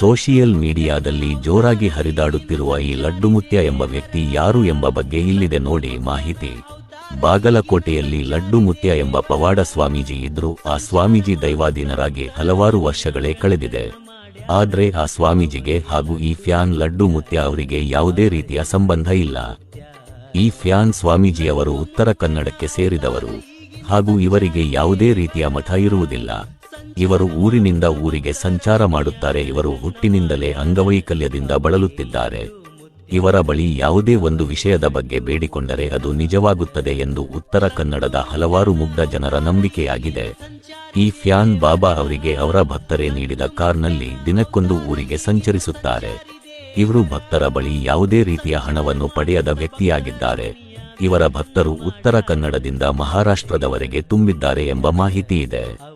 Social ಮೀಡಿಯಾದಲ್ಲಿ ಜೋರಾಗಿ ಹರಿದಾಡುತ್ತಿರುವ ಈ ಲಡ್ಡುಮುತ್ಯ ಎಂಬ ವ್ಯಕ್ತಿ ಯಾರು ಎಂಬ ಬಗ್ಗೆ ಇಲ್ಲಿದೆ ನೋಡಿ ಮಾಹಿತಿ. ಬಾಗಲಕೋಟೆಯಲ್ಲಿ ಲಡ್ಡುಮುತ್ಯ ಎಂಬ ಪವಾಡ ಸ್ವಾಮೀಜಿ ಇದ್ರು. ಆ ಸ್ವಾಮೀಜಿ ದೈವಾಧೀನರಾಗಿ ಹಲವಾರು ವರ್ಷಗಳೇ ಕಳೆದಿದೆ. ಆದ್ರೆ ಆ ಸ್ವಾಮೀಜಿಗೆ ಹಾಗೂ ಈ ಫ್ಯಾನ್ ಲಡ್ಡುಮುತ್ಯ ಅವರಿಗೆ ಯಾವುದೇ ರೀತಿಯ ಸಂಬಂಧ ಇಲ್ಲ. ಈ ಫ್ಯಾನ್ ಸ್ವಾಮೀಜಿಯವರು ಉತ್ತರ ಕನ್ನಡಕ್ಕೆ ಸೇರಿದವರು ಹಾಗೂ ಇವರಿಗೆ ಯಾವುದೇ ರೀತಿಯ ಮಠ ಇರುವುದಿಲ್ಲ. ಇವರು ಊರಿನಿಂದ ಊರಿಗೆ ಸಂಚಾರ ಮಾಡುತ್ತಾರೆ. ಇವರು ಹುಟ್ಟಿನಿಂದಲೇ ಅಂಗವೈಕಲ್ಯದಿಂದ ಬಳಲುತ್ತಿದ್ದಾರೆ. ಇವರ ಬಳಿ ಯಾವುದೇ ಒಂದು ವಿಷಯದ ಬಗ್ಗೆ ಬೇಡಿಕೊಂಡರೆ ಅದು ನಿಜವಾಗುತ್ತದೆ ಎಂದು ಉತ್ತರ ಕನ್ನಡದ ಹಲವಾರು ಮುಗ್ಧ ಜನರ ನಂಬಿಕೆಯಾಗಿದೆ. ಈ ಫ್ಯಾನ್ ಬಾಬಾ ಅವರಿಗೆ ಅವರ ಭಕ್ತರೇ ನೀಡಿದ ಕಾರ್ನಲ್ಲಿ ದಿನಕ್ಕೊಂದು ಊರಿಗೆ ಸಂಚರಿಸುತ್ತಾರೆ. ಇವರು ಭಕ್ತರ ಬಳಿ ಯಾವುದೇ ರೀತಿಯ ಹಣವನ್ನು ಪಡೆಯದ ವ್ಯಕ್ತಿಯಾಗಿದ್ದಾರೆ. ಇವರ ಭಕ್ತರು ಉತ್ತರ ಕನ್ನಡದಿಂದ ಮಹಾರಾಷ್ಟ್ರದವರೆಗೆ ತುಂಬಿದ್ದಾರೆ ಎಂಬ ಮಾಹಿತಿ ಇದೆ.